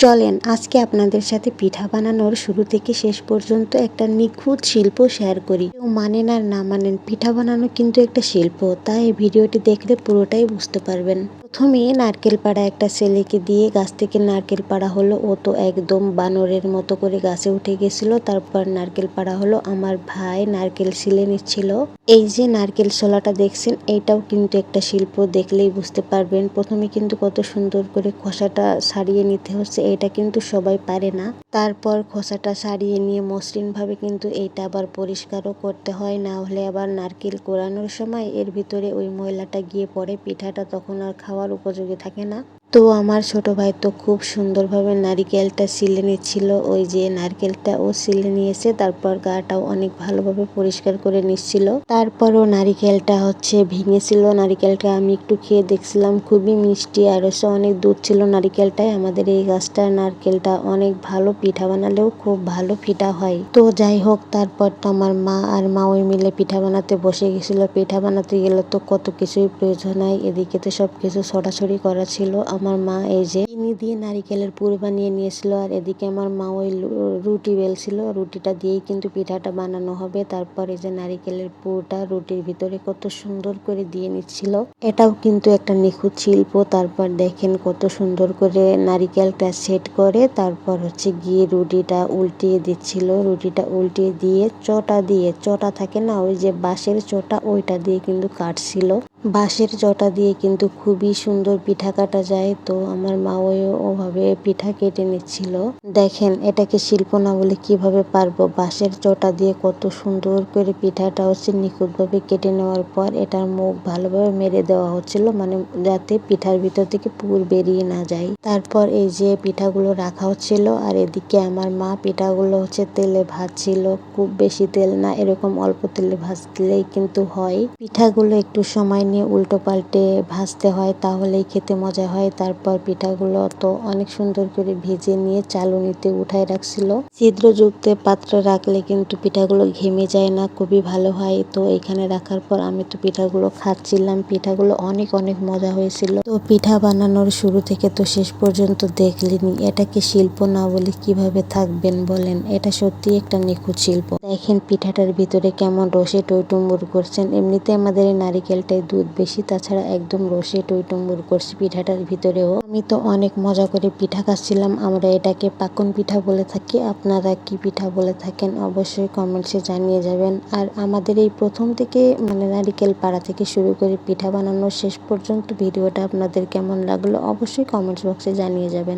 চলেন আজকে আপনাদের সাথে পিঠা বানানোর শুরু থেকে শেষ পর্যন্ত একটা নিখুঁত শিল্প শেয়ার করি। কেউ মানেন আর না মানেন, পিঠা বানানো কিন্তু একটা শিল্প, তাই এই ভিডিওটি দেখলে পুরোটাই বুঝতে পারবেন। প্রথমে নারকেল পাড়া একটা ছেলেকে দিয়ে গাছ থেকে নারকেল পাড়া হলো। ও তো একদম বানরের মতো করে গাছে উঠে গেছিল। তারপর নারকেল পাড়া হলো। আমার ভাই নারকেল ছিলে নিচ্ছিল। এই যে নারকেল ছোলাটা দেখছেন, এইটাও কিন্তু একটা শিল্প, দেখলেই বুঝতে পারবেন। প্রথমে কিন্তু কত সুন্দর করে খোসাটা ছাড়িয়ে নিতে হচ্ছে, এটা কিন্তু সবাই পারে না। তারপর খোসাটা ছাড়িয়ে নিয়ে মসৃণ ভাবে কিন্তু এইটা আবার পরিষ্কারও করতে হয়, না হলে আবার নারকেল কোরানোর সময় এর ভিতরে ওই ময়লাটা গিয়ে পড়ে, পিঠাটা তখন আর খাওয়ার উপযোগী থাকে না। তো আমার ছোট ভাই তো খুব সুন্দরভাবে নারিকেলটা ছিলে নিচ্ছিল। ওই যে নারকেলটা ও ছিলে নিয়েছে, তারপর গাটাও অনেক ভালোভাবে পরিষ্কার করে নিচ্ছিল। তারপরও নারিকেলটা ভেঙেছিল। নারিকেলটা আমি একটু খেয়ে দেখছিলাম, খুবই মিষ্টি আর অনেক দুধ ছিল নারিকেলটায়। আমাদের এই গাছটার নারকেলটা অনেক ভালো, পিঠা বানালেও খুব ভালো পিঠা হয়। তো যাই হোক, তারপর তো আমার মা আর ওই মিলে পিঠা বানাতে বসে গেছিল। পিঠা বানাতে গেলে তো কত কিছুই প্রয়োজন হয়, এদিকে তো সবকিছু ছড়াছড়ি করা ছিল। আমার মা এই যে চিনি দিয়ে নারিকেলের পুর বানিয়ে নিয়েছিল, আর এদিকে আমার মা ওই রুটি বেলছিল। রুটিটা দিয়েই কিন্তু পিঠাটা বানানো হবে। তারপর এই যে নারিকেলের পুরটা রুটির ভিতরে কত সুন্দর করে দিয়ে নিচ্ছিল, এটাও কিন্তু একটা নিখুঁত শিল্প। তারপর দেখেন কত সুন্দর করে নারিকেলটা সেট করে তারপর গিয়ে রুটিটা উল্টিয়ে দিচ্ছিল। রুটিটা উল্টিয়ে দিয়ে চটা থাকে না, ওই যে বাঁশের চটা, ওইটা দিয়ে কিন্তু কাটছিল। বাঁশের চটা দিয়ে কিন্তু খুবই সুন্দর পিঠা কাটা যায়। তো আমার মা ওভাবে পিঠা কেটে নিচ্ছিল। দেখেন এটাকে শিল্প না বলে কিভাবে পারবো। বাঁশের চটা দিয়ে কত সুন্দর করে পিঠাটা নিখুঁতভাবে কেটে নেওয়ার পর এটার মুখ ভালোভাবে মেরে দেওয়া হচ্ছিল, মানে যাতে পিঠার ভিতর থেকে পুর বেরিয়ে না যায়। তারপর এই যে পিঠাগুলো রাখা হচ্ছিল, আর এদিকে আমার মা পিঠাগুলো তেলে ভাজছিল। খুব বেশি তেল না, এরকম অল্প তেলে ভাজলেই কিন্তু হয়। পিঠাগুলো একটু সময় নিয়ে উল্টো পাল্টে ভাজতে হয়, তাহলেই খেতে মজা হয়। তারপর পিঠাগুলো তো অনেক সুন্দর করে ভেজে নিয়ে চালুনিতে উঠায় রাখছিল। ছিদ্রযুক্ত পাত্রে রাখলে কিন্তু পিঠাগুলো ঘেমে যায় না, খুবই ভালো হয়। তো এখানে রাখার পর আমি তো পিঠাগুলো খাচ্ছিলাম। পিঠাগুলো অনেক অনেক মজা হয়েছিল। তো পিঠা বানানোর শুরু থেকে তো শেষ পর্যন্ত দেখলেনি, এটাকে শিল্প না বলে কিভাবে থাকবেন বলেন। এটা সত্যি একটা নিখুঁত শিল্প। দেখেন পিঠাটার ভিতরে কেমন রসে টইটুম্বুর করছেন। এমনিতে আমাদের এই নারিকেলটায় দুধ বেশি, তাছাড়া একদম রসে টইটুম্বুর করছে পিঠাটার ভিতরেও। আমি তো অনেক মজা করে পিঠা খাচ্ছিলাম। আমরা এটাকে পাকন পিঠা বলে থাকি, আপনারা কি পিঠা বলে থাকেন অবশ্যই কমেন্টসে জানিয়ে যাবেন। আর আমাদের এই প্রথম থেকে মানে নারিকেল পাড়া থেকে শুরু করে পিঠা বানানোর শেষ পর্যন্ত ভিডিওটা আপনাদের কেমন লাগলো অবশ্যই কমেন্টস বক্সে জানিয়ে যাবেন।